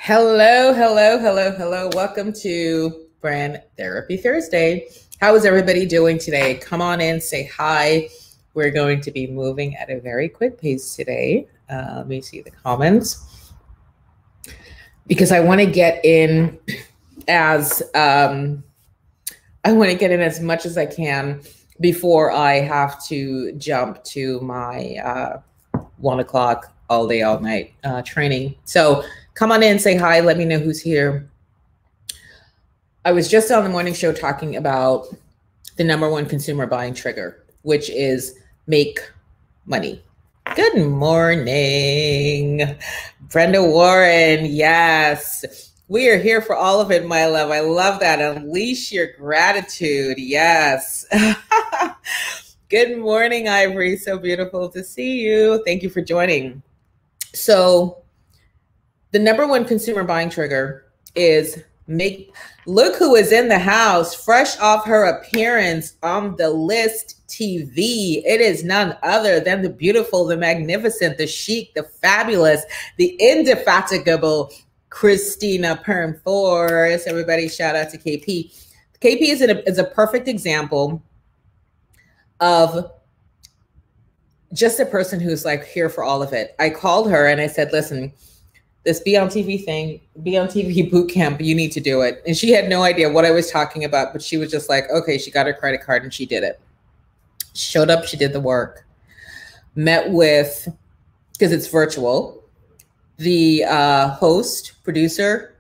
Hello, hello, hello, hello. Welcome to Brand Therapy Thursday. How is everybody doing today? Come on in, say hi. We're going to be moving at a very quick pace today. Let me see the comments because I want to get in as much as I can before I have to jump to my 1 o'clock all day, all night training. So come on in, say hi, let me know who's here. I was just on the morning show talking about the number one consumer buying trigger, which is make money. Good morning, Brenda Warren. Yes, we are here for all of it, my love. I love that. Unleash your gratitude. Yes. Good morning, Ivory. So beautiful to see you. Thank you for joining. So the number one consumer buying trigger is look who is in the house, fresh off her appearance on the List TV. It is none other than the beautiful, the magnificent, the chic, the fabulous, the indefatigable Christina Pernfors. Everybody shout out to KP. KP is a perfect example of just a person who's like here for all of it. I called her and I said, listen, this Be on TV thing, Be on TV boot camp, you need to do it. And she had no idea what I was talking about, but she was just like, okay, she got her credit card and she did it. Showed up, she did the work. Met with, because it's virtual, the host, producer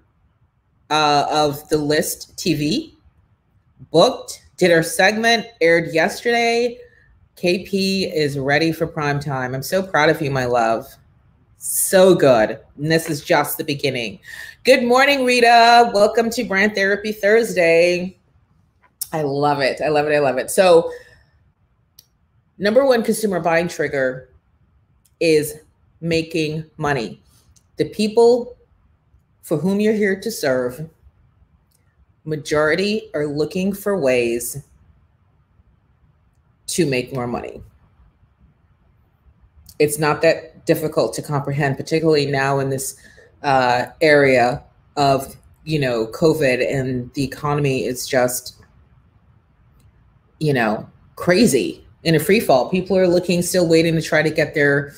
of the List TV, booked, did her segment, aired yesterday. KP is ready for prime time. I'm so proud of you, my love. So good. And this is just the beginning. Good morning, Rita. Welcome to Brand Therapy Thursday. I love it. I love it. I love it. So number one consumer buying trigger is making money. The people for whom you're here to serve, majority are looking for ways to make more money. It's not that difficult to comprehend, particularly now in this area of, COVID, and the economy is just, crazy in a free fall. People are still waiting to try to get their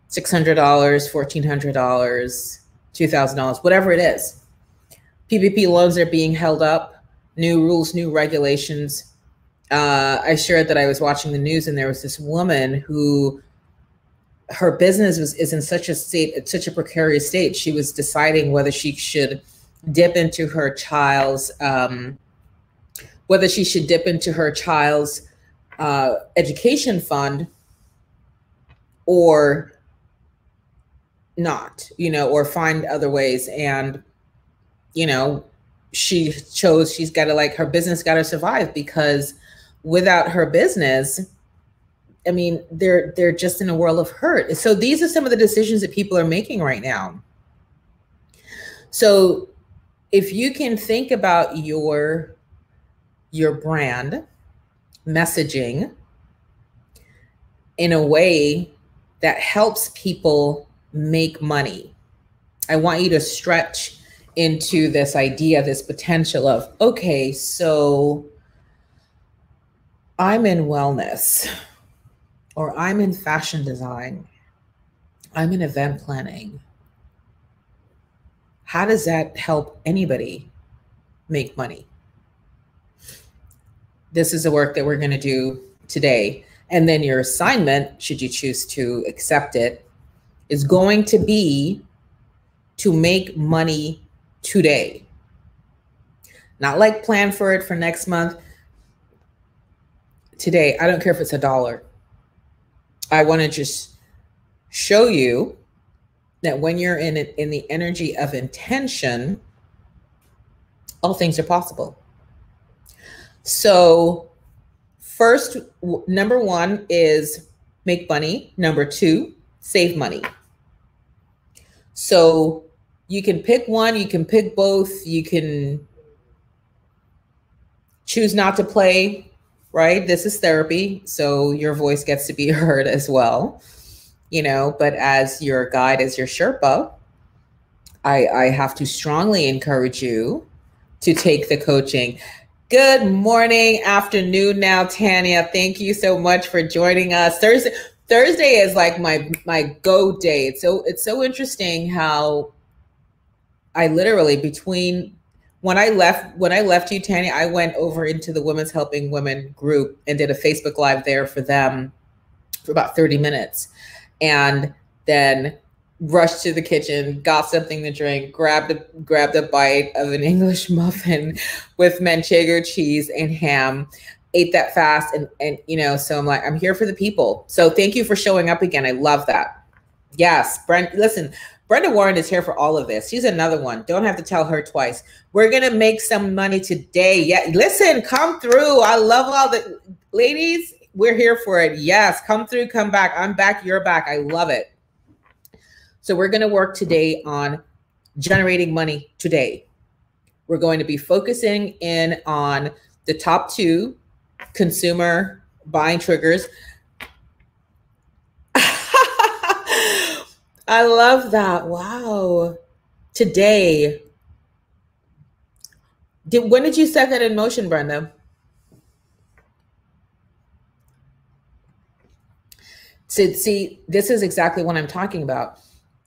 $600, $1,400, $2,000, whatever it is. PPP loans are being held up, new rules, new regulations. I shared that I was watching the news and there was this woman who her business is in such a precarious state. She was deciding whether she should dip into her child's education fund or not, or find other ways. And, she chose, her business got to survive, because without her business, I mean, they're just in a world of hurt. So these are some of the decisions that people are making right now. So if you can think about your brand messaging in a way that helps people make money, I want you to stretch into this idea, this potential of, okay, so I'm in wellness, or I'm in fashion design, I'm in event planning. How does that help anybody make money? This is the work that we're going to do today. And then your assignment, should you choose to accept it, is going to be to make money today. Not like plan for it for next month. Today, I don't care if it's $1. I want to just show you that when you're in the energy of intention, all things are possible. So first, number one is make money. Number two, save money. So you can pick one, you can pick both, you can choose not to play, right? This is therapy, so your voice gets to be heard as well, but as your guide, as your Sherpa, I have to strongly encourage you to take the coaching. Good morning, afternoon now, Tanya. Thank you so much for joining us. Thursday is like my go day. It's so interesting how I literally between when I left you, Tanya, I went over into the Women's Helping Women group and did a Facebook Live there for them for about 30 minutes. And then rushed to the kitchen, got something to drink, grabbed a bite of an English muffin with manchego cheese and ham, ate that fast. And you know, so I'm like, I'm here for the people. So thank you for showing up again. I love that. Yes, listen, Brenda Warren is here for all of this. She's another one. Don't have to tell her twice. We're going to make some money today. Yeah, listen, come through. I love all the ladies. We're here for it. Yes, come through, come back. I'm back, you're back. I love it. So we're going to work today on generating money today. We're going to be focusing in on the top 2 consumer buying triggers. I love that. Wow. Today. When did you set that in motion, Brenda? So see, this is exactly what I'm talking about.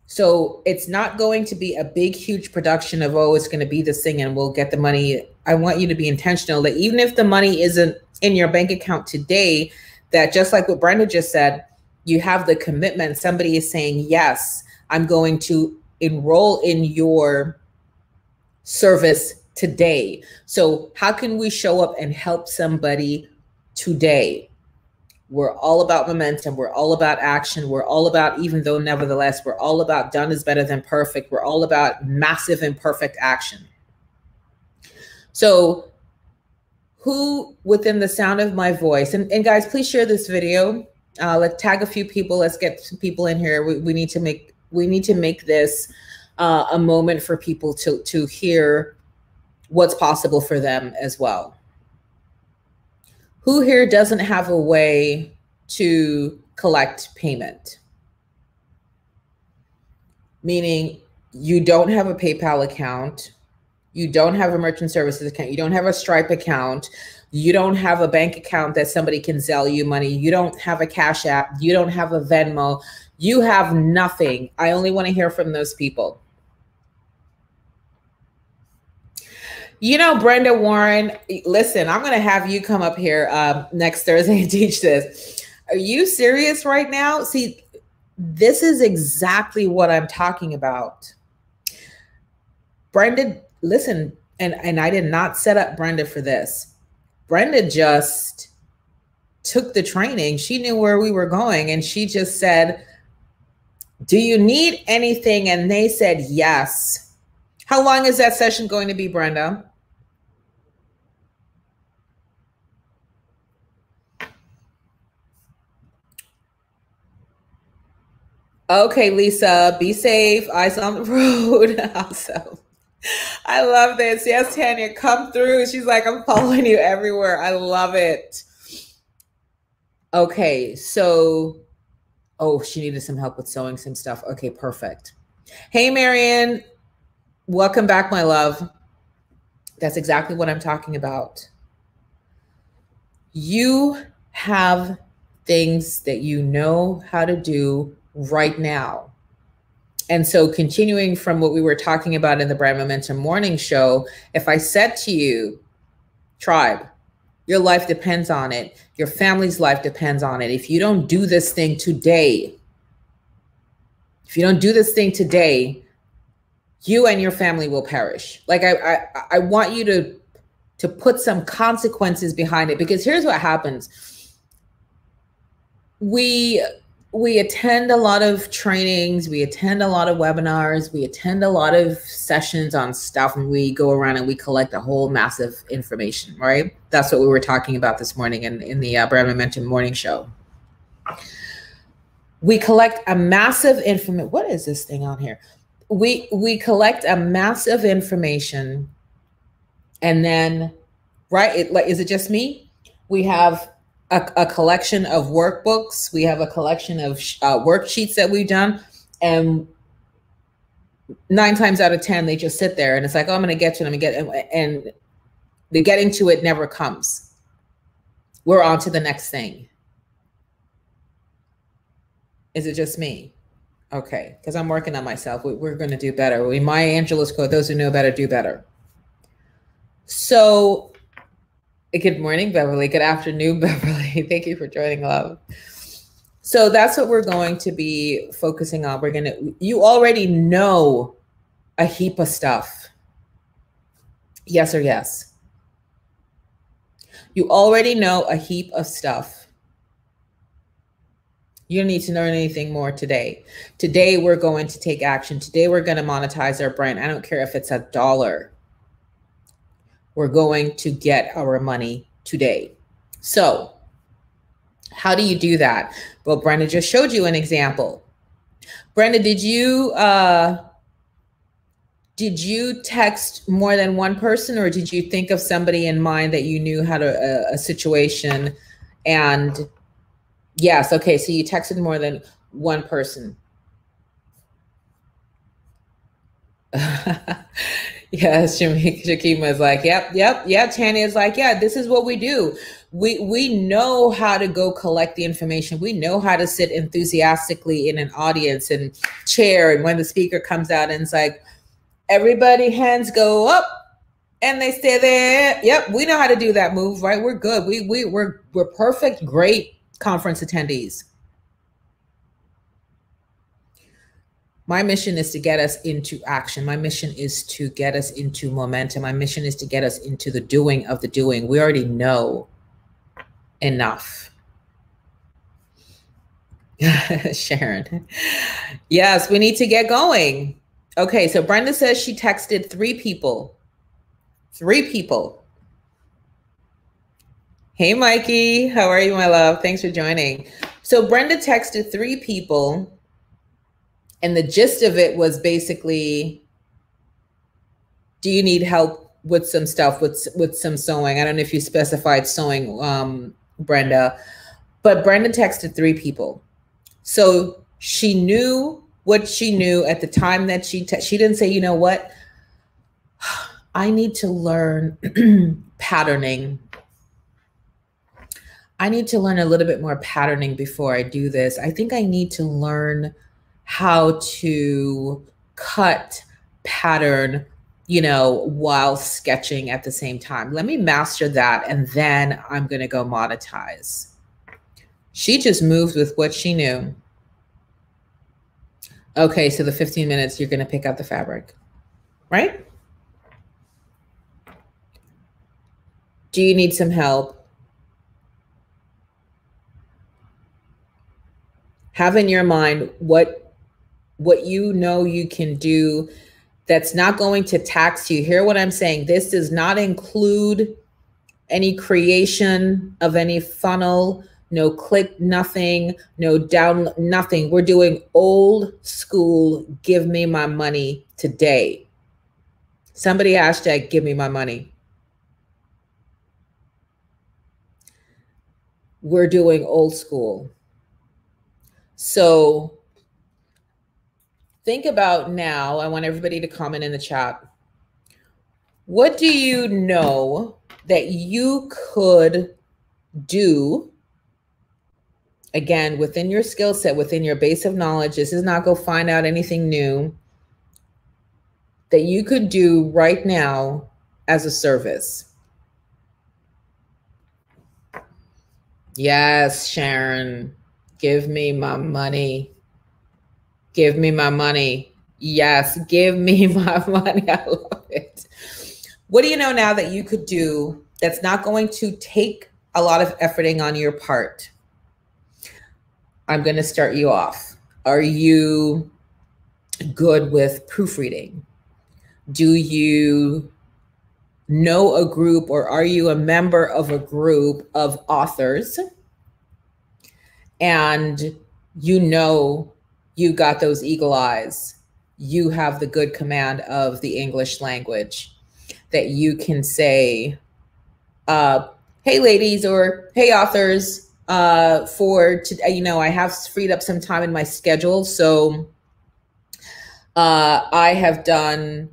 So it's not going to be a big, huge production of, oh, it's going to be this thing and we'll get the money. I want you to be intentional that even if the money isn't in your bank account today, that just like what Brenda just said, you have the commitment. Somebody is saying, yes, I'm going to enroll in your service today. So how can we show up and help somebody today? We're all about momentum. We're all about action. We're all about, even though nevertheless, we're all about done is better than perfect. We're all about massive imperfect action. So who within the sound of my voice, and guys, please share this video. Let's tag a few people. Let's get some people in here. We need to make this a moment for people to hear what's possible for them as well. Who here doesn't have a way to collect payment? Meaning you don't have a PayPal account, you don't have a merchant services account, you don't have a Stripe account, you don't have a bank account that somebody can sell you money, you don't have a Cash App, you don't have a Venmo, you have nothing. I only want to hear from those people. You know, Brenda Warren, listen, I'm going to have you come up here next Thursday and teach this. Are you serious right now? See, this is exactly what I'm talking about. Brenda, listen, and I did not set up Brenda for this. Brenda just took the training. She knew where we were going and she just said, do you need anything? And they said, yes. How long is that session going to be, Brenda? Okay, Lisa, be safe. Eyes on the road. Awesome. I love this. Yes, Tanya, come through. She's like, I'm following you everywhere. I love it. Okay, so, oh, she needed some help with sewing some stuff. Okay, perfect. Hey, Marion. Welcome back, my love. That's exactly what I'm talking about. You have things that you know how to do right now. And so continuing from what we were talking about in the Brand Momentum Morning Show, if I said to you, tribe, your life depends on it. Your family's life depends on it. If you don't do this thing today, you and your family will perish. Like I want you to put some consequences behind it, because here's what happens. We attend a lot of trainings, we attend a lot of webinars, we attend a lot of sessions on stuff, and we go around and we collect a whole massive information, right? That's what we were talking about this morning in the Brand Momentum Morning Show. We collect a massive information. What is this thing on here? We collect a massive information, and then, right? Is it just me? We have a collection of workbooks. We have a collection of worksheets that we've done, and 9 times out of 10, they just sit there and it's like, oh, I'm going to get to it. I'm going to get it. And the getting to it never comes. We're on to the next thing. Is it just me? Okay, because I'm working on myself. We're going to do better. Maya Angelou's quote, those who know better do better. So good morning, Beverly. Good afternoon, Beverly. Thank you for joining, love. So that's what we're going to be focusing on. You already know a heap of stuff. Yes or yes? You already know a heap of stuff. You don't need to learn anything more today. Today, we're going to take action. Today, we're going to monetize our brand. I don't care if it's $1. We're going to get our money today. So how do you do that? Well, Brenda just showed you an example. Brenda, did you text more than one person, or did you think of somebody in mind that you knew had a situation? And yes, okay, so you texted more than one person. Yes, Shakima is like, yep. Tanya is like, yeah, this is what we do. We know how to go collect the information. We know how to sit enthusiastically in an audience and chair. And when the speaker comes out and it's like, everybody hands go up and they stay there. Yep, we know how to do that move, right? We're good. We're perfect, great conference attendees. My mission is to get us into action. My mission is to get us into momentum. My mission is to get us into the doing of the doing. We already know enough. Sharon. Yes, we need to get going. Okay, so Brenda says she texted 3 people. 3 people. Hey, Mikey. How are you, my love? Thanks for joining. So Brenda texted 3 people. And the gist of it was basically, do you need help with some stuff, with some sewing? I don't know if you specified sewing, Brenda, but Brenda texted 3 people. So she knew what she knew at the time that she didn't say, you know what, I need to learn patterning. I need to learn a little bit more patterning before I do this. I think I need to learn how to cut pattern, while sketching at the same time. Let me master that, and then I'm going to go monetize. She just moved with what she knew. Okay, so the 15 minutes, you're going to pick out the fabric, right? Do you need some help? Have in your mind what you know you can do that's not going to tax you. Hear what I'm saying. This does not include any creation of any funnel, no click, nothing, no down, nothing. We're doing old school, give me my money today. Somebody hashtag give me my money. We're doing old school. So think about now, I want everybody to comment in the chat. What do you know that you could do, again, within your skill set, within your base of knowledge? This is not go find out anything new, that you could do right now as a service. Yes, Sharon, give me my money. Give me my money. Yes, give me my money. I love it. What do you know now that you could do that's not going to take a lot of efforting on your part? I'm going to start you off. Are you good with proofreading? Do you know a group, or are you a member of a group of authors? And you got those eagle eyes. You have the good command of the English language that you can say, hey, ladies, or hey, authors, I have freed up some time in my schedule. So I have done,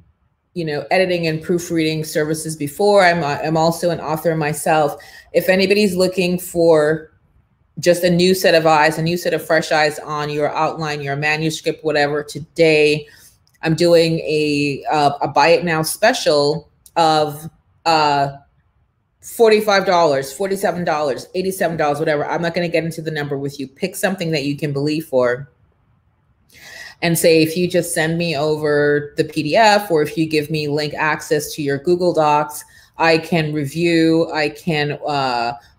editing and proofreading services before. I'm also an author myself. If anybody's looking for just a new set of eyes, a new set of fresh eyes on your outline, your manuscript, whatever, today I'm doing a buy it now special of $45, $47, $87, whatever. I'm not going to get into the number with you. Pick something that you can believe for. And say, if you just send me over the PDF, or if you give me link access to your Google Docs, I can review, I can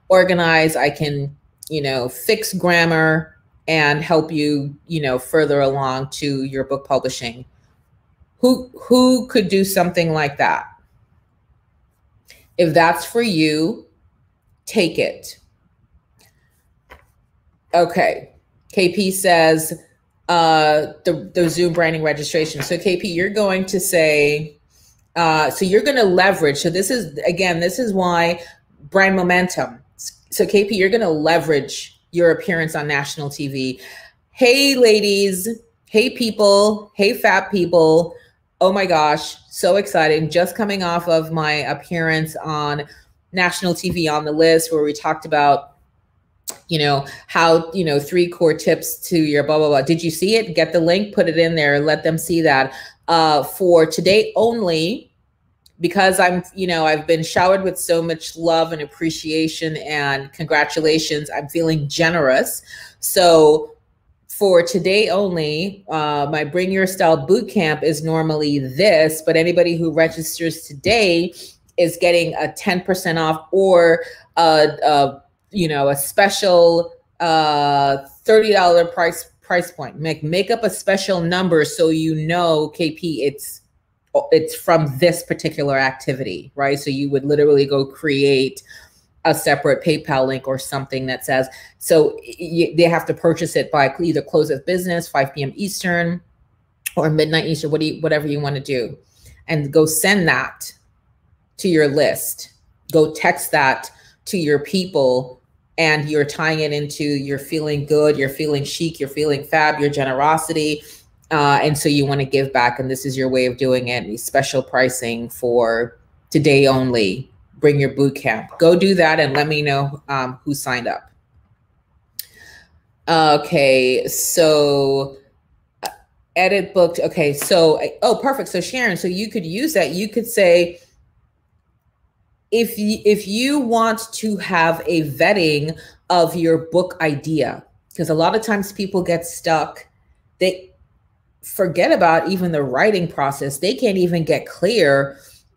organize, I can, fix grammar and help you, further along to your book publishing. Who could do something like that? If that's for you, take it. Okay. KP says, the Zoom branding registration. So KP, you're going to say, so you're going to leverage. So this is why brand momentum. So KP, you're going to leverage your appearance on national TV. Hey, ladies. Hey, people. Hey, fat people. Oh my gosh. So exciting. Just coming off of my appearance on national TV on the list, where we talked about how, 3 core tips to your blah, blah, blah. Did you see it? Get the link, put it in there, let them see that. For today only, because I've been showered with so much love and appreciation and congratulations. I'm feeling generous. So for today only, my Bring Your Style Bootcamp is normally this, but anybody who registers today is getting a 10% off, or a special $30 price point. Make up a special number so KP, it's from this particular activity, right? So you would literally go create a separate PayPal link or something that says, so they have to purchase it by either close of business, 5 p.m. Eastern, or midnight Eastern, whatever you want to do, and go send that to your list. Go text that to your people. And you're tying it into you're feeling good, you're feeling chic, you're feeling fab, your generosity. And so you want to give back. And this is your way of doing it. Special pricing for today only. Bring your boot camp. Go do that and let me know who signed up. Okay, so edit booked. Okay, so, perfect. So Sharon, so you could use that. You could say, if you want to have a vetting of your book idea, because a lot of times people get stuck, they forget about even the writing process. They can't even get clear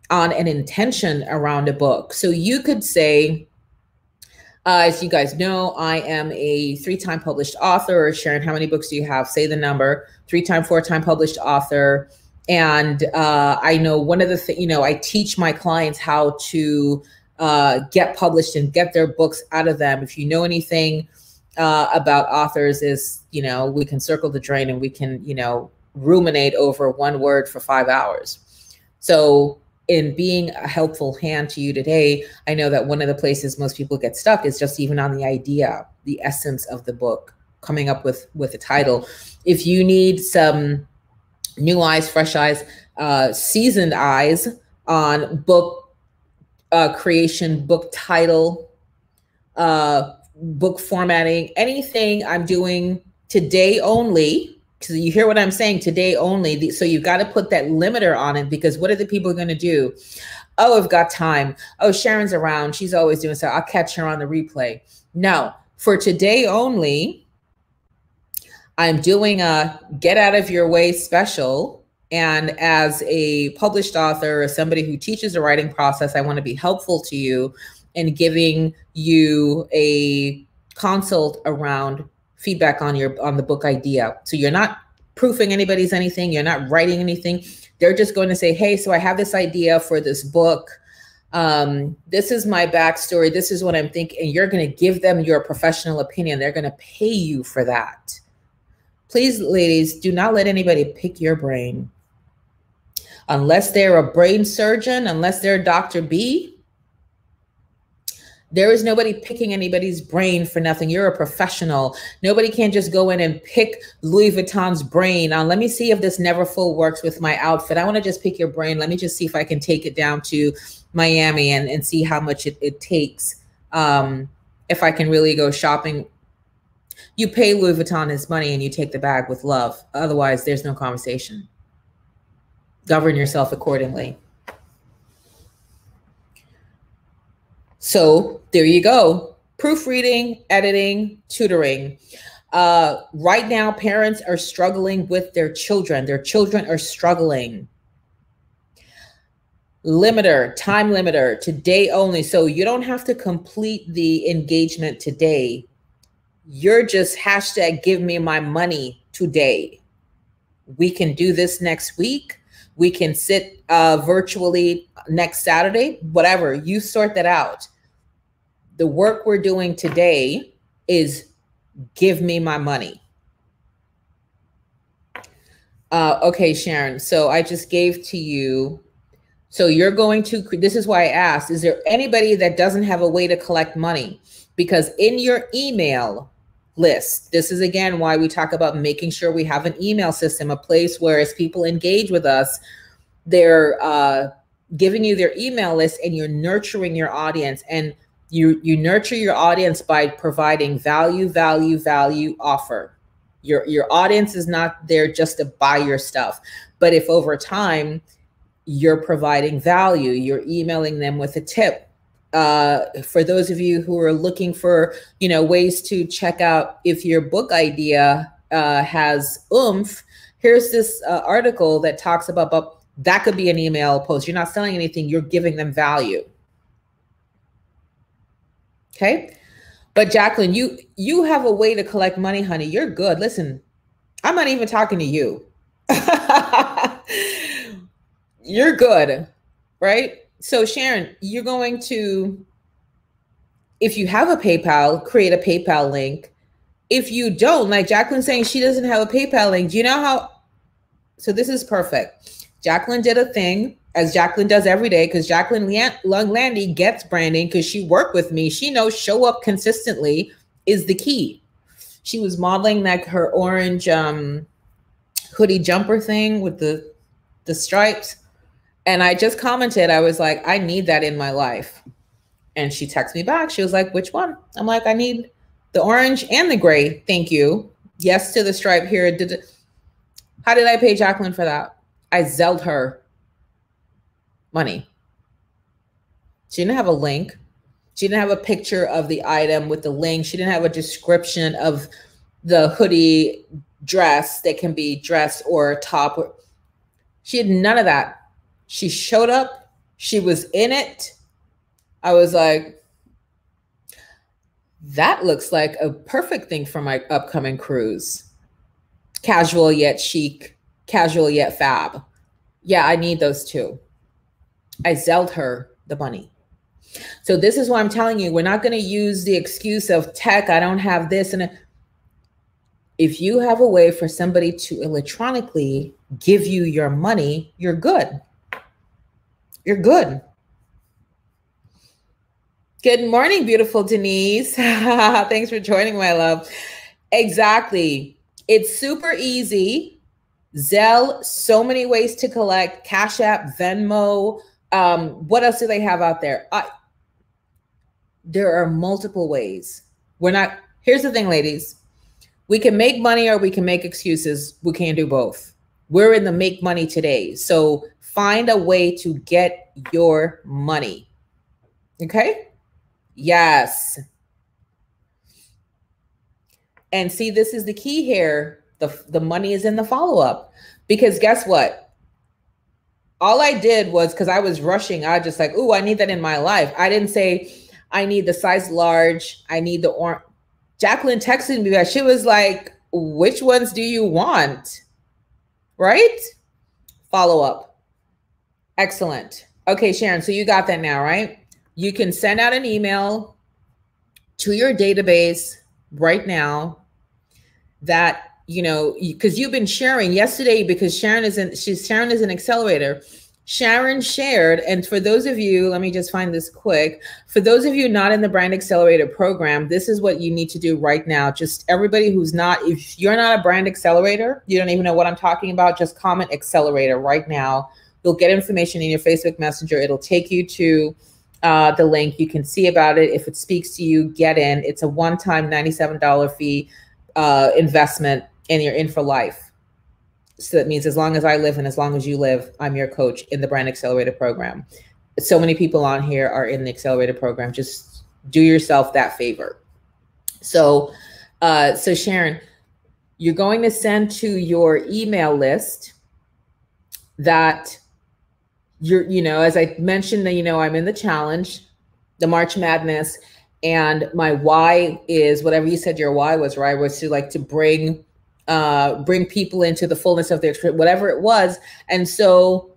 on an intention around a book. So you could say, as you guys know, I am a 3-time published author. Sharon, how many books do you have? Say the number. 3-time, 4-time published author. And I know one of the things, I teach my clients how to get published and get their books out of them. If you know anything about authors, is, we can circle the drain and we can, ruminate over one word for 5 hours. So in being a helpful hand to you today, I know that one of the places most people get stuck is just even on the idea, the essence of the book, coming up with a title. If you need some new eyes, fresh eyes, seasoned eyes on book creation, book title, book formatting, anything I'm doing today only. So you hear what I'm saying, today only. So you've got to put that limiter on it, because what are the people going to do? Oh, I've got time. Oh, Sharon's around. She's always doing so. I'll catch her on the replay. No, for today only, I'm doing a get out of your way special. And as a published author or somebody who teaches the writing process, I want to be helpful to you in giving you a consult around feedback on the book idea. So you're not proofing anybody's anything. You're not writing anything. They're just going to say, hey, so I have this idea for this book. This is my backstory. This is what I'm thinking. And you're going to give them your professional opinion. They're going to pay you for that. Please, ladies, do not let anybody pick your brain. Unless they're a brain surgeon, unless they're Dr. B, There is nobody picking anybody's brain for nothing. You're a professional. Nobody can just go in and pick Louis Vuitton's brain on, let me see if this Neverfull works with my outfit. I want to just pick your brain. Let me just see if I can take it down to Miami and see how much it takes. If I can really go shopping. You pay Louis Vuitton his money and you take the bag with love. Otherwise, there's no conversation. Govern yourself accordingly. So there you go. Proofreading, editing, tutoring. Right now, parents are struggling with their children. Their children are struggling. Limiter, time limiter, today only. So you don't have to complete the engagement today. You're just hashtag give me my money today. We can do this next week. We can sit virtually next Saturday, whatever. You sort that out. The work we're doing today is give me my money. Okay, Sharon. So I just gave to you. So you're going to, this is why I asked, is there anybody that doesn't have a way to collect money? Because in your email list, this is again why we talk about making sure we have an email system, a place where as people engage with us, they're giving you their email list and you're nurturing your audience. And you nurture your audience by providing value, offer. Your audience is not there just to buy your stuff. But if over time you're providing value, you're emailing them with a tip. For those of you who are looking for, ways to check out if your book idea has oomph, here's this article that talks about that could be an email post. You're not selling anything, you're giving them value. Okay. But Jacqueline, you have a way to collect money, honey. You're good. Listen, I'm not even talking to you. You're good, right? So Sharon, you're going to, if you have a PayPal, create a PayPal link. If you don't, like Jacqueline saying she doesn't have a PayPal link, do you know how? So this is perfect. Jacqueline did a thing, as Jacqueline does every day, because Jacqueline Landy gets branding because she worked with me. She knows show up consistently is the key. She was modeling like her orange hoodie jumper thing with the stripes. And I just commented, I was like, I need that in my life. And she texted me back. She was like, which one? I'm like, I need the orange and the gray. Thank you. Yes to the stripe here. How did I pay Jacqueline for that? I Zelled her money. She didn't have a link. She didn't have a picture of the item with the link. She didn't have a description of the hoodie dress that can be dressed or top. She had none of that. She showed up. She was in it. I was like, that looks like a perfect thing for my upcoming cruise. Casual yet chic, casual yet fab. Yeah, I need those too. I Zelled her the money. So this is why I'm telling you, we're not going to use the excuse of tech. I don't have this. And if you have a way for somebody to electronically give you your money, you're good. You're good. Good morning, beautiful Denise. Thanks for joining, my love. Exactly. It's super easy. Zelle, so many ways to collect. Cash App, Venmo. What else do they have out there? There are multiple ways. Here's the thing, ladies. We can make money or we can make excuses. We can't do both. We're in the make money today. So find a way to get your money. Okay? Yes. And see, this is the key here. The money is in the follow-up. Because guess what? All I did was, because I was rushing, I was just like, oh, I need that in my life. I didn't say, I need the size large. I need the orange. Jacqueline texted me that. She was like, which ones do you want? Right? Follow-up. Excellent. Okay, Sharon, so you got that now, right? You can send out an email to your database right now that, because you've been sharing yesterday, because Sharon is an accelerator. Sharon shared, and for those of you, let me just find this quick. For those of you not in the Brand Accelerator program, this is what you need to do right now. Just everybody who's not, if you're not a Brand Accelerator, you don't even know what I'm talking about, just comment Accelerator right now. You'll get information in your Facebook Messenger. It'll take you to the link. You can see about it. If it speaks to you, get in. It's a one-time $97 fee investment, and you're in for life. So that means as long as I live and as long as you live, I'm your coach in the Brand Accelerator program. So many people on here are in the Accelerator program. Just do yourself that favor. So, so Sharon, you're going to send to your email list that you know, as I mentioned, that, you know, I'm in the challenge, the March Madness, and my why is whatever you said your why was, right? Was to like to bring people into the fullness of their experience, whatever it was. And so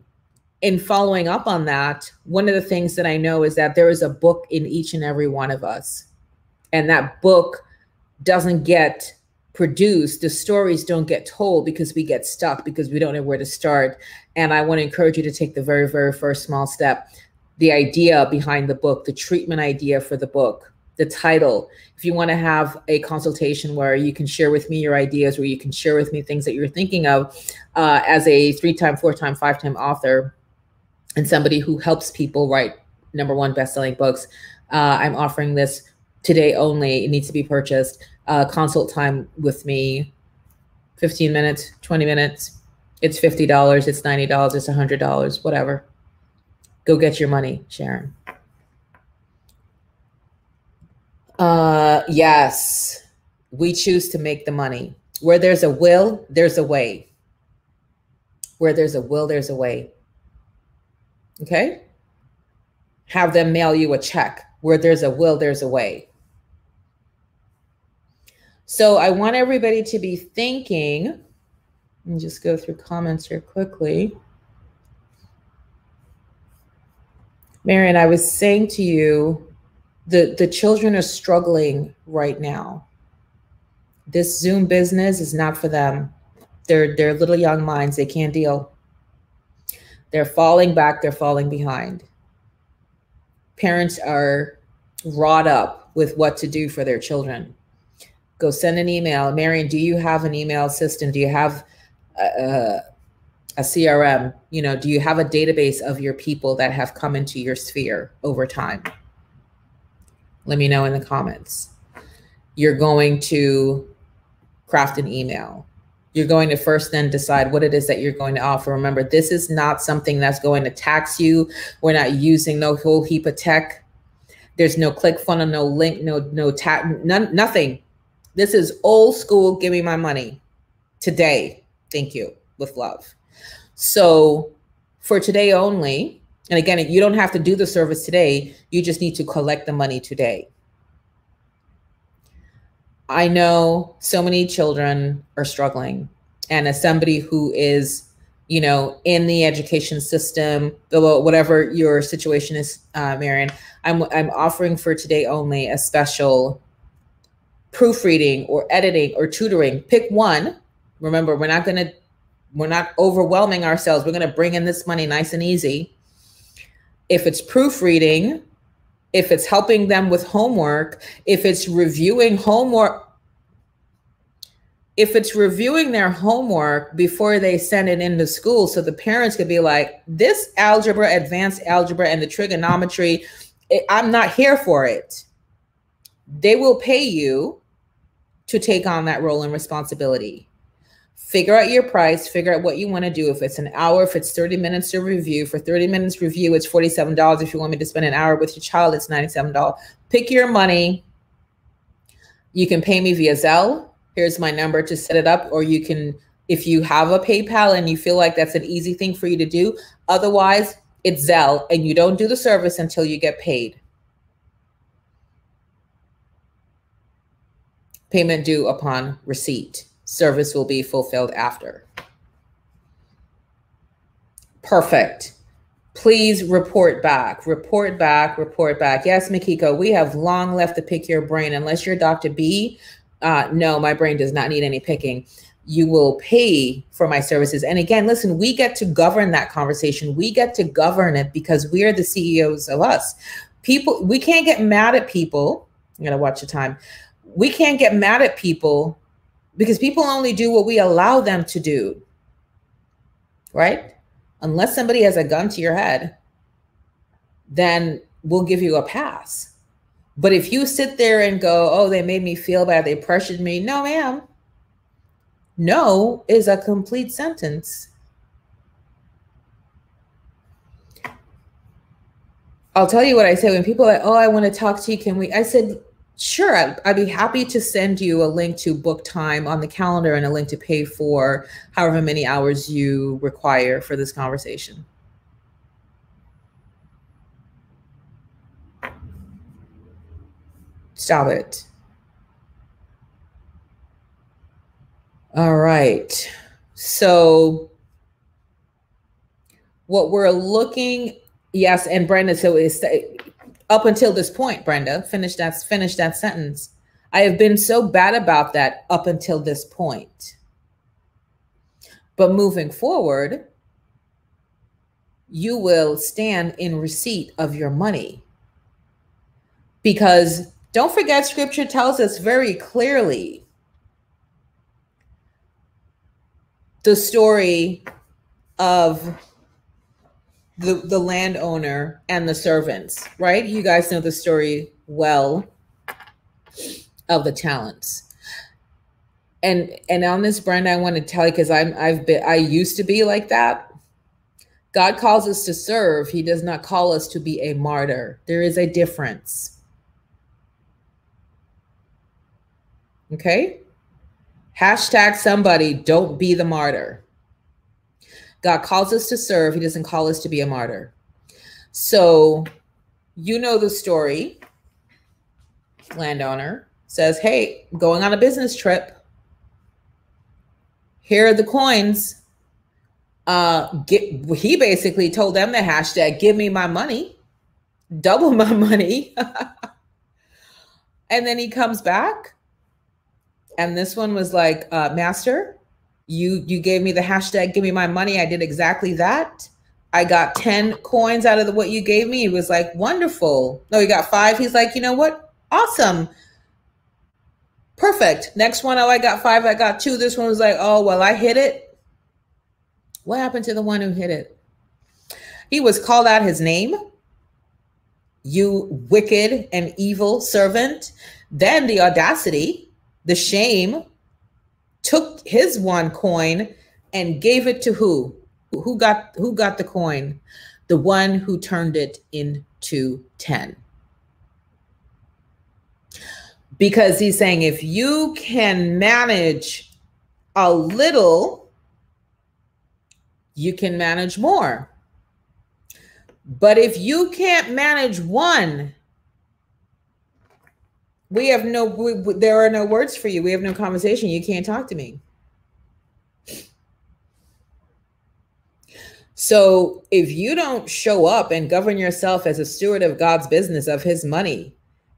in following up on that, one of the things that I know is that there is a book in each and every one of us. And that book doesn't get produced. The stories don't get told because we get stuck, because we don't know where to start. And I want to encourage you to take the very, very first small step. The idea behind the book, the treatment idea for the book, the title. If you want to have a consultation where you can share with me your ideas, where you can share with me things that you're thinking of as a 3-time, 4-time, 5-time author and somebody who helps people write #1 best-selling books, I'm offering this today only. It needs to be purchased. Consult time with me, 15 minutes, 20 minutes. It's $50, it's $90, it's $100, whatever. Go get your money, Sharon. Yes, we choose to make the money. Where there's a will, there's a way. Where there's a will, there's a way. Okay? Have them mail you a check. Where there's a will, there's a way. So I want everybody to be thinking, and just go through comments here quickly. Marion, I was saying to you, the children are struggling right now. This Zoom business is not for them. They're little young minds. They can't deal. They're falling back. They're falling behind. Parents are wrought up with what to do for their children. Go send an email. Marion, do you have an email system? Do you have a CRM? You know, do you have a database of your people that have come into your sphere over time? Let me know in the comments. You're going to craft an email. You're going to first then decide what it is that you're going to offer. Remember, this is not something that's going to tax you. We're not using no whole heap of tech. There's no ClickFunnels, no link, nothing. This is old school. Give me my money today. Thank you. With love. So for today only, and again, you don't have to do the service today. You just need to collect the money today. I know so many children are struggling. And as somebody who is, you know, in the education system, whatever your situation is, Marion, I'm offering for today only a special proofreading or editing or tutoring. Pick one. Remember, we're not overwhelming ourselves. We're going to bring in this money nice and easy. If it's proofreading, if it's helping them with homework, if it's reviewing homework, if it's reviewing their homework before they send it into school, so the parents could be like, this algebra, advanced algebra, and the trigonometry, I'm not here for it. They will pay you to take on that role and responsibility. Figure out your price, figure out what you want to do. If it's an hour, if it's 30 minutes to review, for 30 minutes review, it's $47. If you want me to spend an hour with your child, it's $97. Pick your money. You can pay me via Zelle. Here's my number to set it up. Or you can, if you have a PayPal and you feel like that's an easy thing for you to do. Otherwise, it's Zelle, and you don't do the service until you get paid. Payment due upon receipt. Service will be fulfilled after. Perfect. Please report back, report back, report back. Yes, Mikiko, we have long left to pick your brain. Unless you're Dr. B, no, my brain does not need any picking. you will pay for my services. And again, listen, we get to govern that conversation. We get to govern it because we are the CEOs of us. People, we can't get mad at people. I'm going to watch the time. We can't get mad at people because people only do what we allow them to do, right? Unless somebody has a gun to your head, then we'll give you a pass. But if you sit there and go, oh, they made me feel bad, they pressured me. No, ma'am. No is a complete sentence. I'll tell you what I say when people are like, oh, I want to talk to you. Can we? I said, sure. I'd be happy to send you a link to book time on the calendar and a link to pay for however many hours you require for this conversation. Stop it. All right. So what we're looking, yes, and Brenda, so it's up until this point, Brenda, finish that sentence. I have been so bad about that up until this point. But moving forward, you will stand in receipt of your money. Because don't forget, scripture tells us very clearly the story of the landowner and the servants, right? You guys know the story well of the talents. And on this, Brenda, I want to tell you, because I used to be like that. God calls us to serve. He does not call us to be a martyr. There is a difference. Okay? Hashtag somebody, don't be the martyr. God calls us to serve. He doesn't call us to be a martyr. So you know the story. Landowner says, hey, I'm going on a business trip. Here are the coins. He basically told them the hashtag, give me my money, double my money. And then he comes back. And this one was like, master, you gave me the hashtag, give me my money. I did exactly that. I got 10 coins out of what you gave me. He was like, wonderful. No, he got 5. He's like, you know what? Awesome. Perfect. Next one, oh, I got 5. I got 2. This one was like, oh, well, I hit it. What happened to the one who hit it? He was called out his name. You wicked and evil servant. Then the audacity, the shame, took his 1 coin and gave it to who? Who got the coin? The one who turned it into 10. Because he's saying, if you can manage a little, you can manage more. But if you can't manage 1, there are no words for you. We have no conversation. You can't talk to me. So if you don't show up and govern yourself as a steward of God's business, of his money,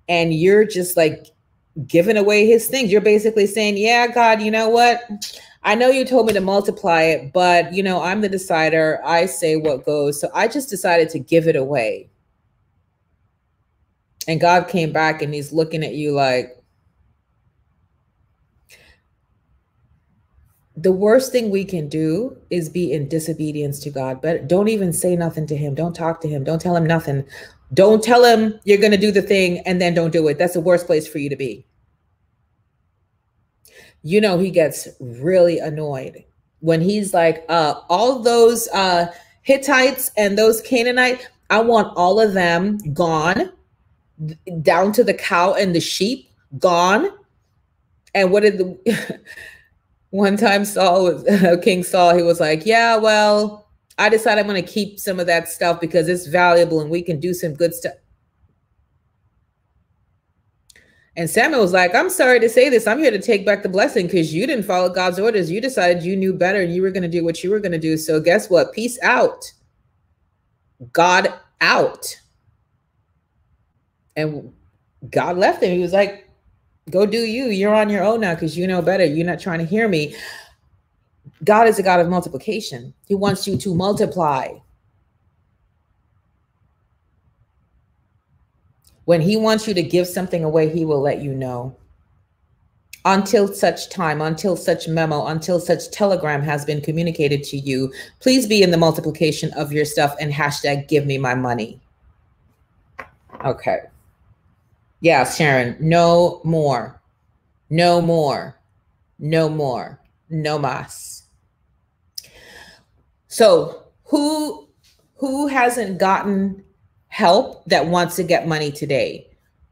and you're just like giving away his things, you're basically saying, yeah, God, you know what? I know you told me to multiply it, but you know, I'm the decider. I say what goes. So I just decided to give it away. And God came back and he's looking at you like, the worst thing we can do is be in disobedience to God. But don't even say nothing to him. Don't talk to him. Don't tell him nothing. Don't tell him you're going to do the thing and then don't do it. That's the worst place for you to be. You know, he gets really annoyed when he's like, all those Hittites and those Canaanites, I want all of them gone, down to the cow and the sheep, gone. And what did one time King Saul, he was like, yeah, well, I decided I'm going to keep some of that stuff because it's valuable and we can do some good stuff. And Samuel was like, I'm sorry to say this. I'm here to take back the blessing because you didn't follow God's orders. You decided you knew better and you were going to do what you were going to do. So guess what? Peace out. God out. And God left him. He was like, go do you. You're on your own now because you know better. You're not trying to hear me. God is a God of multiplication. He wants you to multiply. When he wants you to give something away, he will let you know. Until such time, until such memo, until such telegram has been communicated to you, please be in the multiplication of your stuff and hashtag give me my money. Okay. Yeah, Sharon, no more. No more. No more. No mas. So who hasn't gotten help that wants to get money today?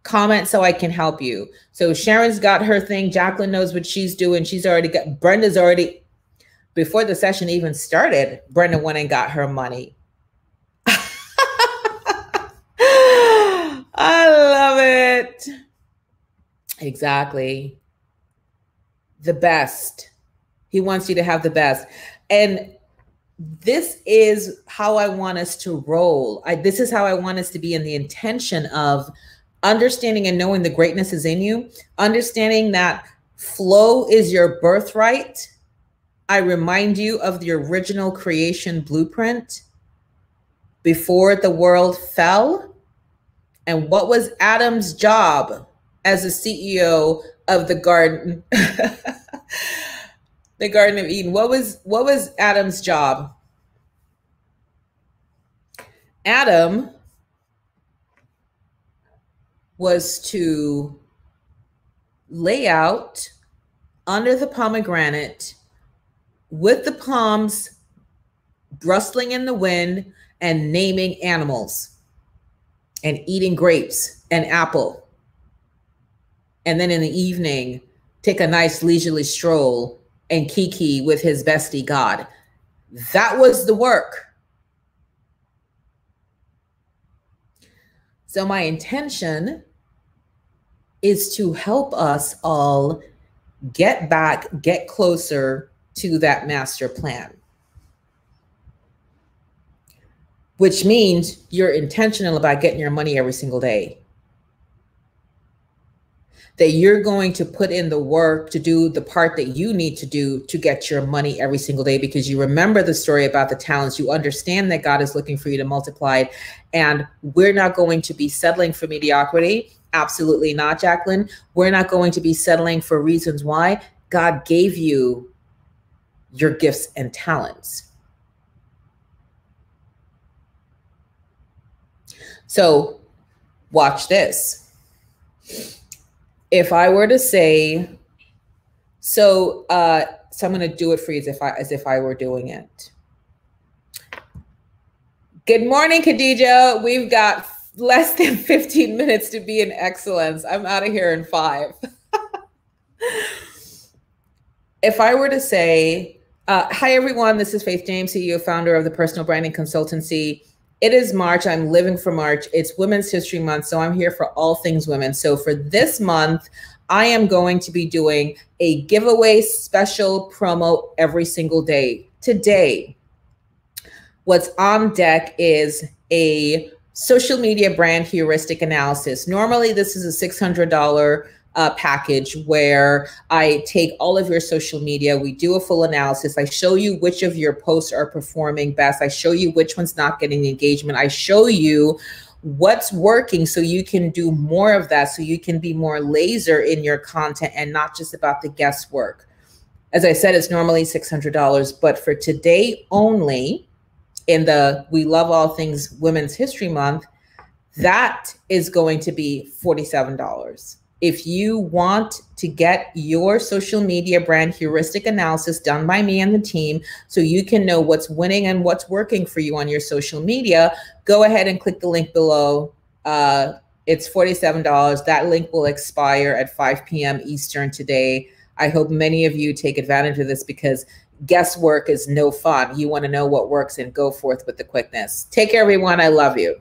Comment so I can help you. So Sharon's got her thing. Jacqueline knows what she's doing. She's already got, Brenda's already, before the session even started, Brenda went and got her money. I love it. Exactly. The best. He wants you to have the best. And this is how I want us to roll. This is how I want us to be in the intention of understanding and knowing the greatness is in you, understanding that flow is your birthright. I remind you of the original creation blueprint before the world fell. And what was Adam's job as the CEO of the garden? The Garden of Eden. What was Adam's job? Adam was to lay out under the pomegranate with the palms rustling in the wind and naming animals and eating grapes and apple. And then in the evening, take a nice leisurely stroll and kiki with his bestie God. That was the work. So my intention is to help us all get back, get closer to that master plan. Which means you're intentional about getting your money every single day. That you're going to put in the work to do the part that you need to do to get your money every single day, because you remember the story about the talents. You understand that God is looking for you to multiply it. And we're not going to be settling for mediocrity. Absolutely not, Jacqueline. We're not going to be settling for reasons why. God gave you your gifts and talents. So watch this. If I were to say, so I'm going to do it for you as if I were doing it. Good morning, Khadija. We've got less than 15 minutes to be in excellence. I'm out of here in 5. If I were to say, hi, everyone, this is Faith James, CEO, founder of the Personal Branding Consultancy. It is March. I'm living for March. It's Women's History Month, so I'm here for all things women. So for this month, I am going to be doing a giveaway special promo every single day. Today, what's on deck is a social media brand heuristic analysis. Normally, this is a $600 package where I take all of your social media. We do a full analysis. I show you which of your posts are performing best. I show you which one's not getting engagement. I show you what's working so you can do more of that, so you can be more laser in your content and not just about the guesswork. As I said, it's normally $600, but for today only, in the We Love All Things Women's History Month, that is going to be $47. If you want to get your social media brand heuristic analysis done by me and the team so you can know what's winning and what's working for you on your social media, go ahead and click the link below. It's $47. That link will expire at 5 p.m. Eastern today. I hope many of you take advantage of this because guesswork is no fun. You want to know what works and go forth with the quickness. Take care, everyone. I love you.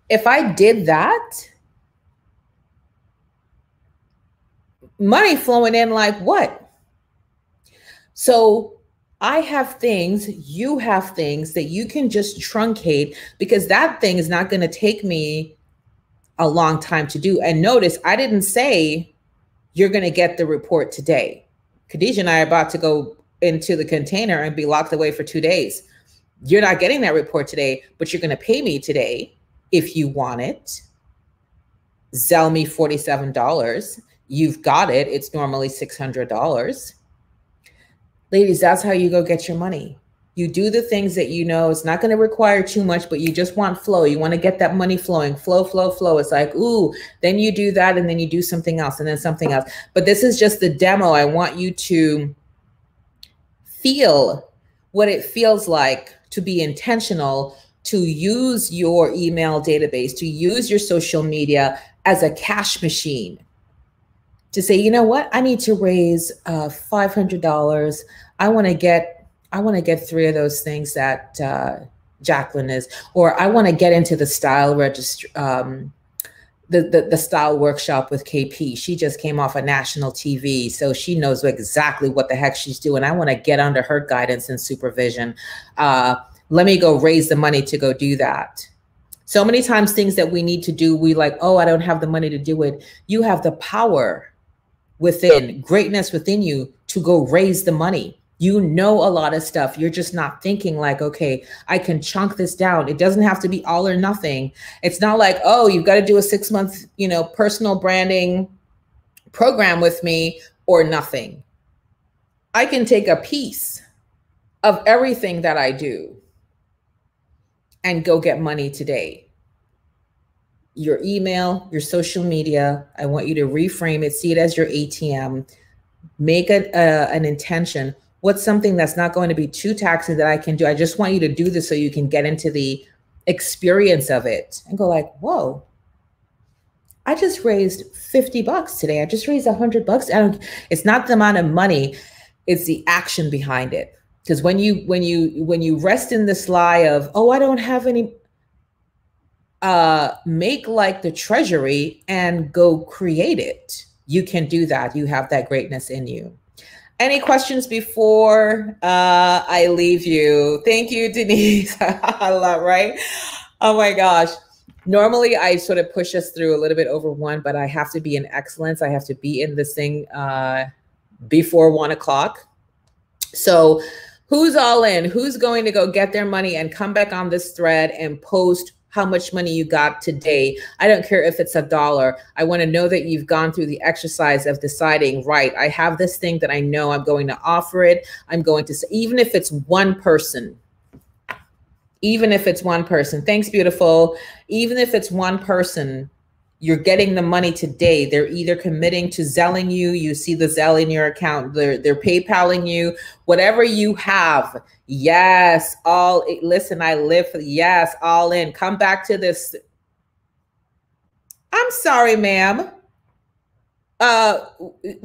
If I did that, money flowing in like what? So I have things, you have things that you can just truncate, because that thing is not going to take me a long time to do. And notice I didn't say you're going to get the report today. Khadijah and I are about to go into the container and be locked away for 2 days. You're not getting that report today, but you're going to pay me today if you want it. Zell me $47. You've got it. It's normally $600. Ladies, that's how you go get your money. You do the things that you know it's not going to require too much, but you just want flow. You want to get that money flowing, flow, flow, flow. It's like, ooh, then you do that and then you do something else and then something else. But this is just the demo. I want you to feel what it feels like to be intentional, to use your email database, to use your social media as a cash machine. To say, you know what, I need to raise $500. I want to get 3 of those things that Jacqueline is, or I want to get into the style register, the style workshop with KP. She just came off of national TV, so she knows exactly what the heck she's doing. I want to get under her guidance and supervision. Let me go raise the money to go do that. So many times things that we need to do, we like, oh, I don't have the money to do it. You have the power within, greatness within you to go raise the money. You know a lot of stuff. You're just not thinking like, okay, I can chunk this down. It doesn't have to be all or nothing. It's not like, oh, you've got to do a 6-month, personal branding program with me or nothing. I can take a piece of everything that I do and go get money today. Your email, your social media, I want you to reframe it, see it as your ATM, make it an intention. What's something that's not going to be too taxing that I can do? I just want you to do this so you can get into the experience of it and go like, whoa, I just raised $50 today. I just raised $100. It's not the amount of money, it's the action behind it. Because when you rest in this lie of, oh, I don't have any, make like the treasury and go create it. You can do that. You have that greatness in you. Any questions before I leave you? Thank you, Denise. I love, right? Oh my gosh. Normally I sort of push us through a little bit over 1, but I have to be in excellence. I have to be in this thing before 1 o'clock. So who's all in? Who's going to go get their money and come back on this thread and post how much money you got today? I don't care if it's $1. I want to know that you've gone through the exercise of deciding, right, I have this thing that I know I'm going to offer it. I'm going to say, even if it's one person, thanks, beautiful. Even if it's one person, you're getting the money today. They're either committing to Zelling you. You see the Zelle in your account. They're PayPaling you. Whatever you have. Yes. Listen, I live for, yes, all in. Come back to this. I'm sorry, ma'am.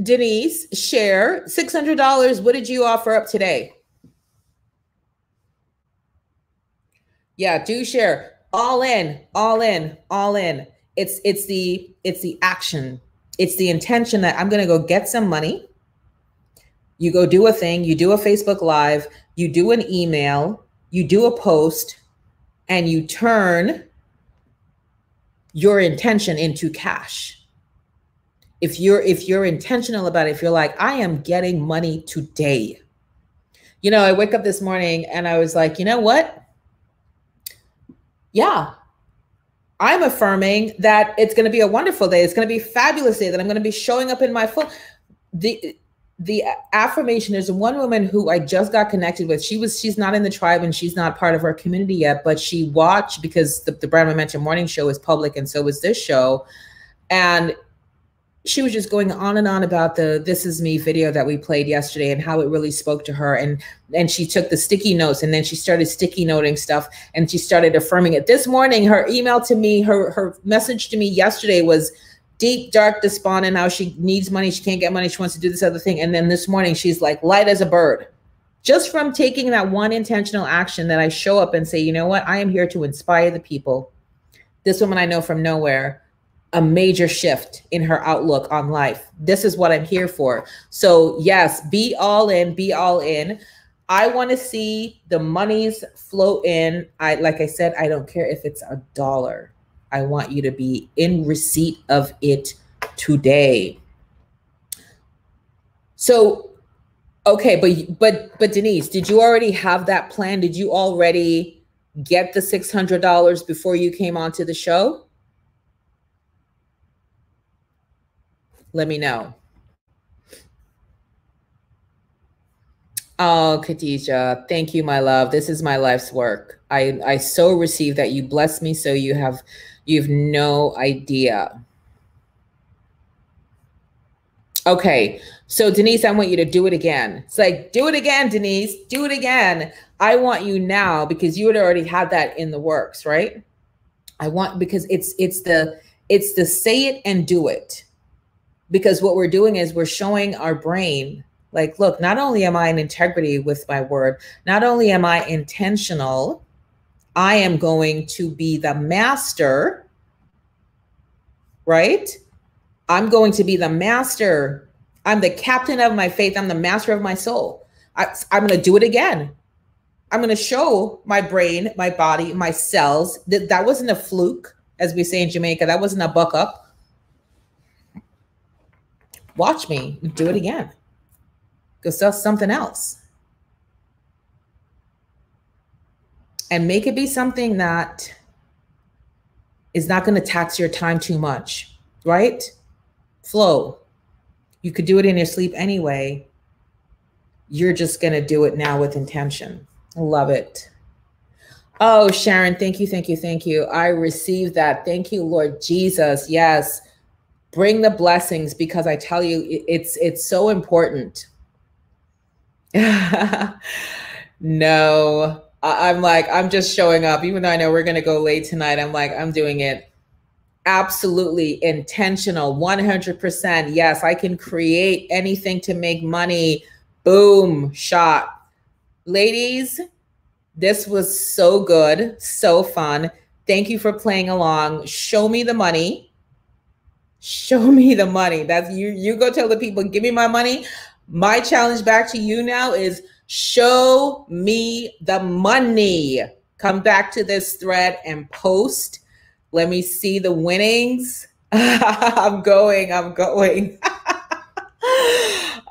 Denise, share $600. What did you offer up today? Yeah, do share. All in, all in, all in. It's the action. It's the intention that I'm going to go get some money. You go do a thing, you do a Facebook Live, you do an email, you do a post, and you turn your intention into cash. If you're intentional about it, if you're like, I am getting money today. I wake up this morning and I was like, you know what? Yeah. I'm affirming that it's going to be a wonderful day. It's going to be a fabulous day, that I'm going to be showing up in my full. The affirmation, there's one woman who I just got connected with. She's not in the tribe and she's not part of our community yet, but she watched, because the Brand Momentum morning show is public and so is this show. And she was just going on and on about the This Is Me video that we played yesterday and how it really spoke to her. And she took the sticky notes and then she started sticky noting stuff and she started affirming it. This morning, her email to me, her message to me yesterday was deep, dark, despondent, how she needs money. She can't get money. She wants to do this other thing. And then this morning, she's like light as a bird. Just from taking that one intentional action that I show up and say, you know what? I am here to inspire the people. This woman I know from nowhere, a major shift in her outlook on life. This is what I'm here for. So yes, be all in, be all in. I want to see the monies flow in. Like I said, I don't care if it's $1. I want you to be in receipt of it today. So Okay, but Denise, did you already have that plan? Did you already get the $600 before you came onto the show? Let me know. Oh, Khadija, thank you, my love. This is my life's work. I so receive that. You bless me so you've no idea. Okay, so Denise, I want you to do it again. It's like, do it again, Denise, do it again. I want you now because you had already had that in the works, right? I want, because it's the say it and do it. Because what we're doing is we're showing our brain, like, look, not only am I in integrity with my word, not only am I intentional, I am going to be the master, right? I'm going to be the master. I'm the captain of my faith. I'm the master of my soul. I'm going to do it again. I'm going to show my brain, my body, my cells that that wasn't a fluke, as we say in Jamaica. That wasn't a buck up. Watch me do it again. Go sell something else. And make it be something that is not going to tax your time too much, right? Flow. You could do it in your sleep anyway. You're just going to do it now with intention. I love it. Oh, Sharon, thank you, thank you, thank you. I received that. Thank you, Lord Jesus. Yes. Bring the blessings, because I tell you, it's so important. No, I'm just showing up, even though I know we're going to go late tonight. I'm like, I'm doing it. Absolutely intentional, 100%. Yes, I can create anything to make money. Boom, shot. Ladies, this was so good, so fun. Thank you for playing along. Show me the money. Show me the money. That's you. You go tell the people, give me my money. My challenge back to you now is show me the money. Come back to this thread and post. Let me see the winnings. I'm going.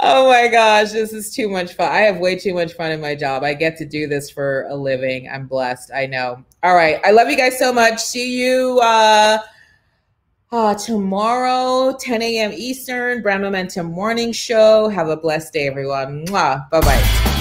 Oh my gosh, this is too much fun. I have way too much fun in my job. I get to do this for a living. I'm blessed. I know. All right. I love you guys so much. See you tomorrow, 10 a.m. Eastern, Brand Momentum Morning Show. Have a blessed day, everyone. Mwah. Bye-bye.